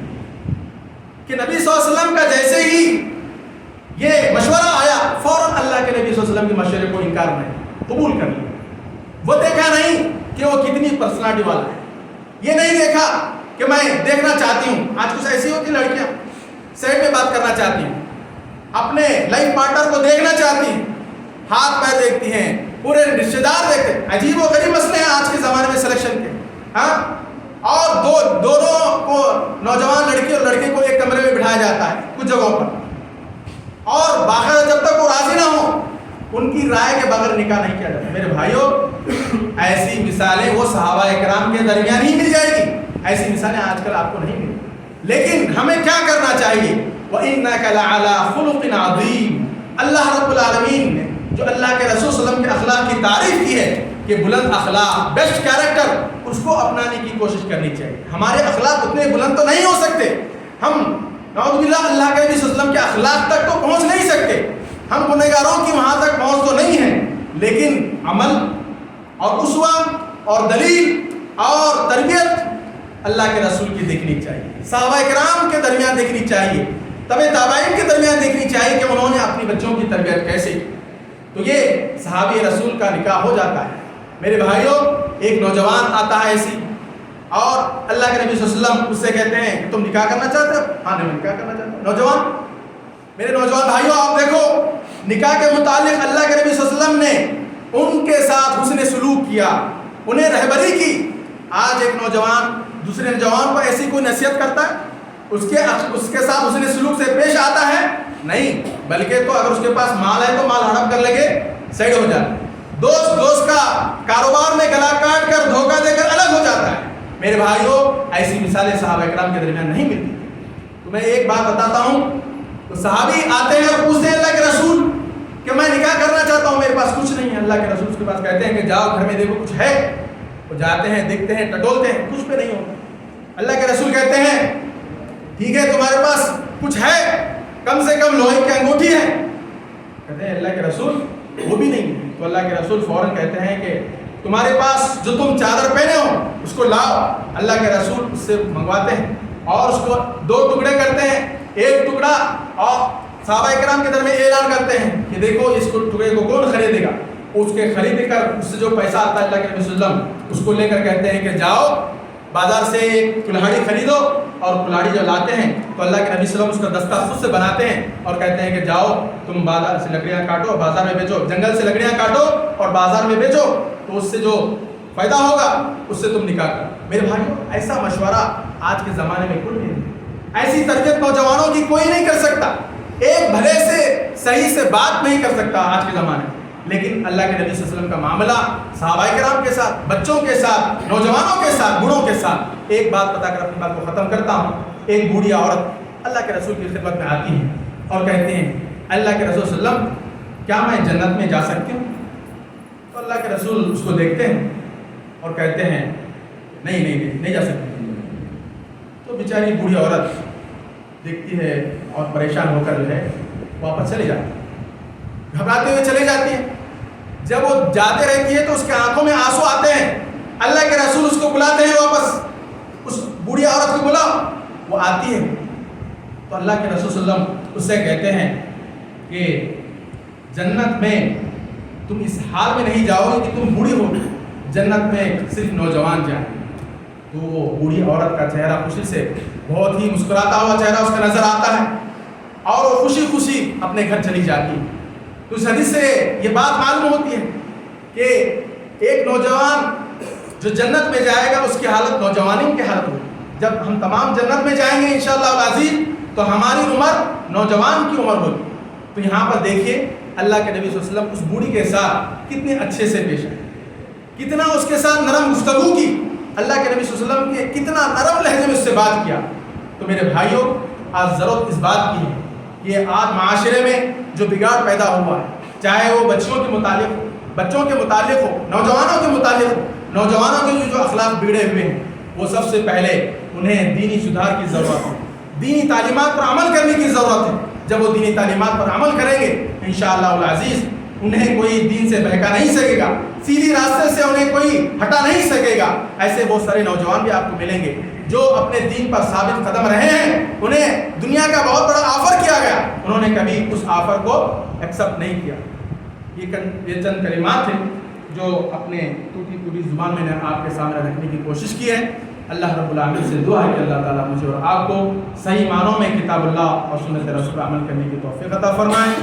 کہ نبی صلی اللہ علیہ وسلم کا جیسے ہی یہ مشورہ آیا فوراً اللہ کے نبی صلی اللہ علیہ وسلم کے مشورے کو انکار نہیں, قبول کر لیا. وہ دیکھا نہیں کہ وہ کتنی پرسنالٹی والا ہے, یہ نہیں دیکھا کہ میں دیکھنا چاہتی ہوں. آج کچھ ایسی ہوتی لڑکیاں سیٹ میں بات کرنا چاہتی ہیں, اپنے لائف پارٹنر کو دیکھنا چاہتی ہیں, ہاتھ پیر دیکھتی ہیں, پورے رشتے دار دیکھتے ہیں. عجیب و غریب مسئلے ہیں آج کے زمانے میں سلیکشن کے. ہاں, اور دونوں کو, نوجوان لڑکی اور لڑکے کو ایک کمرے میں بٹھایا جاتا ہے کچھ جگہوں پر, اور باقاعدہ جب تک وہ راضی نہ ہو ان کی رائے کے بغیر نکاح نہیں کیا جاتا. میرے بھائیوں, ایسی مثالیں وہ صحابہ اکرام کے درمیان ہی مل جائے گی, ایسی مثالیں آج کل آپ کو نہیں ملیں. لیکن ہمیں کیا کرنا چاہیے؟ وَإِنَّكَ لَعَلَىٰ خُلُقٍ عَظِيمٍ. اللہ رب العالمین نے جو اللہ کے رسول صلی اللہ علیہ وسلم کے اخلاق کی تعریف کی ہے کہ بلند اخلاق, بیسٹ کیریکٹر, اس کو اپنانے کی کوشش کرنی چاہیے. ہمارے اخلاق اتنے بلند تو نہیں ہو سکتے, ہم نعوذ باللہ اللہ کے نبی صلی اللہ علیہ وسلم کے اخلاق تک تو پہنچ نہیں سکتے, ہم گنہگاروں کی وہاں تک پہنچ تو نہیں ہے. لیکن عمل اور اسوہ اور دلیل اور تربیت اللہ کے رسول کی دیکھنی چاہیے, صحابہ کرام کے درمیان دیکھنی چاہیے, تبع تابعین کے درمیان دیکھنی چاہیے کہ انہوں نے اپنی بچوں کی تربیت کیسے کی. تو یہ صحابی رسول کا نکاح ہو جاتا ہے. میرے بھائیوں, ایک نوجوان آتا ہے ایسی, اور اللہ کے نبی صلی اللہ علیہ وسلم اس سے کہتے ہیں کہ تم نکاح کرنا چاہتے ہو؟ ہاں میں نکاح کرنا چاہتا ہوں. نوجوان, میرے نوجوان بھائیوں, آپ دیکھو نکاح کے متعلق اللہ کے نبی صلی اللہ علیہ وسلم نے ان کے ساتھ حسن سلوک کیا, انہیں رہبری کی. آج ایک نوجوان دوسرے نوجوان کو ایسی کوئی نصیحت کرتا ہے, اس کے ساتھ حسن سلوک سے پیش آتا ہے؟ نہیں, بلکہ تو اگر اس کے پاس مال ہے تو مال ہڑپ کر لگے سائڈ ہو جاتا ہے. دوست کا کاروبار میں گلا کاٹ کر دھوکہ دے کر الگ ہو جاتا ہے. میرے بھائیوں, ایسی مثالیں صحابہ کرام کے درمیان نہیں ملتی. تو میں ایک بات بتاتا ہوں, تو صحابی آتے ہیں اور پوچھتے ہیں اللہ کے رسول کہ میں نکاح کرنا چاہتا ہوں, میرے پاس کچھ نہیں ہے. اللہ کے رسول اس کے پاس کہتے ہیں کہ جاؤ گھر میں دیکھو کچھ ہے. وہ جاتے ہیں, دیکھتے ہیں, ٹٹولتے ہیں, کچھ پہ نہیں ہوتا. اللہ کے رسول کہتے ہیں ٹھیک ہے تمہارے پاس کچھ ہے, کم سے کم لوہے کی انگوٹھی ہے. کہتے ہیں اللہ کے رسول وہ بھی نہیں. تو اللہ کے رسول فوراً کہتے ہیں کہ تمہارے پاس جو تم چادر پہنے ہو اس کو لاؤ. اللہ کے رسول اس سے منگواتے ہیں اور اس کو 2 ٹکڑے کرتے ہیں, ایک ٹکڑا, اور صحابہ کرام کے درمیان اعلان کرتے ہیں کہ دیکھو اس ٹکڑے کو کون خریدے گا. اس کے خرید کر اس سے جو پیسہ آتا ہے اللہ کے نبی صلی اللہ علیہ وسلم اس کو لے کر کہتے ہیں کہ جاؤ بازار سے ایک کلہاڑی خریدو, اور کلہاڑی جو لاتے ہیں تو اللہ کے نبی صلی اللہ علیہ وسلم اس کا دستہ خود سے بناتے ہیں اور کہتے ہیں کہ جاؤ تم بازار سے لکڑیاں کاٹو, بازار میں بیچو, جنگل سے لکڑیاں کاٹو اور بازار میں بیچو. تو اس سے جو فائدہ ہوگا اس سے تم نکاح کرو۔ میرے بھائیوں، ایسا مشورہ آج کے زمانے میں کوئی نہیں، ایسی تربیت نوجوانوں کی کوئی نہیں کر سکتا، ایک بھلے سے صحیح سے بات نہیں کر سکتا آج کے زمانے میں۔ لیکن اللہ کے نبی صلی اللہ علیہ وسلم کا معاملہ صحابہ کرام کے ساتھ، بچوں کے ساتھ، نوجوانوں کے ساتھ، بوڑھوں کے ساتھ۔ ایک بات بتا کر اپنی بات کو ختم کرتا ہوں۔ ایک بوڑھی عورت اللہ کے رسول کی خدمت میں آتی ہے اور کہتے ہیں اللہ کے رسول صلی اللہ علیہ وسلم کیا میں جنت میں جا سکتی ہوں؟ تو اللہ کے رسول اس کو دیکھتے ہیں اور کہتے ہیں نہیں جا سکتی۔ تو بیچاری بوڑھی عورت دیکھتی ہے اور پریشان ہو کر جو ہے واپس چلے جاتی ہے، گھبراتے ہوئے چلے جاتی ہے۔ جب وہ جاتے رہتی ہے تو اس کے آنکھوں میں آنسو آتے ہیں۔ اللہ کے رسول اس کو بلاتے ہیں واپس، اس بوڑھی عورت کو بلاؤ۔ وہ آتی ہے تو اللہ کے رسول صلی اللہ علیہ وسلم اس سے کہتے ہیں کہ جنت میں تم اس حال میں نہیں جاؤ گے کہ تم بوڑھی ہو، جنت میں صرف نوجوان جائیں۔ تو وہ بوڑھی عورت کا چہرہ خوشی سے، بہت ہی مسکراتا ہوا چہرہ اس کا نظر آتا ہے اور وہ خوشی خوشی اپنے گھر چلی جاتی ہے۔ تو اس حدیث سے یہ بات معلوم ہوتی ہے کہ ایک نوجوان جو جنت میں جائے گا اس کی حالت نوجوانی کی حالت ہوگی۔ جب ہم تمام جنت میں جائیں گے انشاءاللہ العزیز تو ہماری عمر نوجوان کی عمر ہوگی۔ تو یہاں پر دیکھیے اللہ کے نبی صلی اللہ علیہ وسلم اس بوڑھی کے ساتھ کتنے اچھے سے پیش آئے، کتنا اس کے ساتھ نرم گفتگو کی، اللہ کے نبی صلی اللہ علیہ وسلم کے کتنا نرم لہجے میں اس سے بات کیا۔ تو میرے بھائیوں، آج ضرورت اس بات کی ہے کہ آج معاشرے میں جو بگاڑ پیدا ہوا ہے، چاہے وہ بچوں کے متعلق ہو، نوجوانوں کے متعلق ہو، نوجوانوں کے جو اخلاق بگڑے ہوئے ہیں، وہ سب سے پہلے انہیں دینی سدھار کی ضرورت ہے، دینی تعلیمات پر عمل کرنے کی ضرورت ہے۔ جب وہ دینی تعلیمات پر عمل کریں گے انشاءاللہ العزیز انہیں کوئی دین سے بہکا نہیں سکے گا، سیدھی راستے سے انہیں کوئی ہٹا نہیں سکے گا۔ ایسے بہت سارے نوجوان بھی آپ کو ملیں گے جو اپنے دین پر ثابت قدم رہے ہیں، انہیں دنیا کا بہت بڑا آفر کیا گیا، انہوں نے کبھی اس آفر کو ایکسپٹ نہیں کیا۔ یہ چند کلمات ہیں جو اپنے ٹوٹی پوری زبان میں نے آپ کے سامنے رکھنے کی کوشش کی ہے۔ اللہ رب العالمین سے دعا ہے کہ اللہ تعالیٰ مجھے اور آپ کو صحیح معنوں میں کتاب اللہ اور سنت رسول پر عمل کرنے کی توفیق عطا فرمائے۔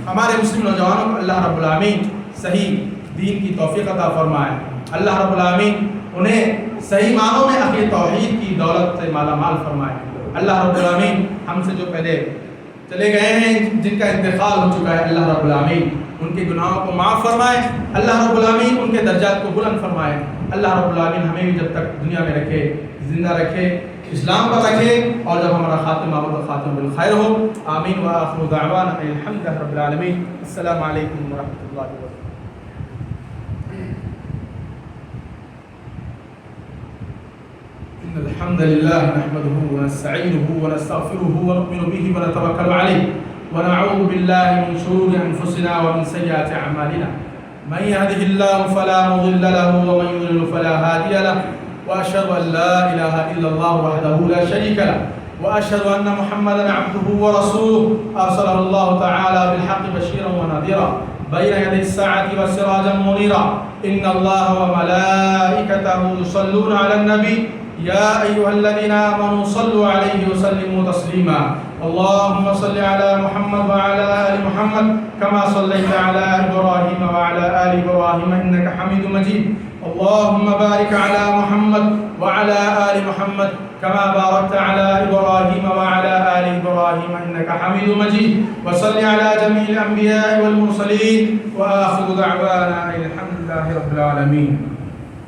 ہمارے مسلم نوجوانوں کو اللہ رب العالمین صحیح دین کی توفیق عطا فرمائے۔ اللہ رب العالمین انہیں صحیح معنوں میں اپنی توحید کی دولت سے مالا مال فرمائے۔ اللہ رب العالمین ہم سے جو پہلے چلے گئے ہیں، جن کا انتقال ہو چکا ہے، اللہ رب العالمین ان کے گناہوں کو معاف فرمائے، اللہ رب العالمین ان کے درجات کو بلند فرمائے۔ اللہ رب العالمین ہمیں بھی جب تک دنیا میں رکھے، زندہ رکھے، اسلام پر رکھے، اور جب ہمارا خاتمہ ہو تو خاتمہ بالخیر ہو۔ آمین وآخر دعوانا الحمد للہ رب العالمین۔ السلام علیکم ورحمۃ اللہ وبرکاتہ۔ إن الحمد لله نحمده ونستعينه ونستغفره ونؤمن به ونتوكل عليه ونعوذ بالله من شرور أنفسنا ومن سيئات أعمالنا من يهده الله فلا مضل له ومن يضلل فلا هادي له وأشهد أن لا إله إلا الله وحده لا شريك له وأشهد أن محمدا عبده ورسوله أرسله الله تعالى بالحق بشيرا ونذيرا بين يدي الساعة وسراجا منيرا إن الله وملائكته يصلون على النبي يا أيها الذين آمنوا صلوا عليه وسلموا تسليما اللهم صل على محمد وعلى آل محمد كما صليت على إبراهيم وعلى آل إبراهيم إنك حميد مجيد اللهم بارك على محمد وعلى آل محمد كما باركت على إبراهيم وعلى آل إبراهيم إنك حميد مجيد وصل على جميع الأنبياء والمرسلين وآخر دعوانا الحمد لله رب العالمين.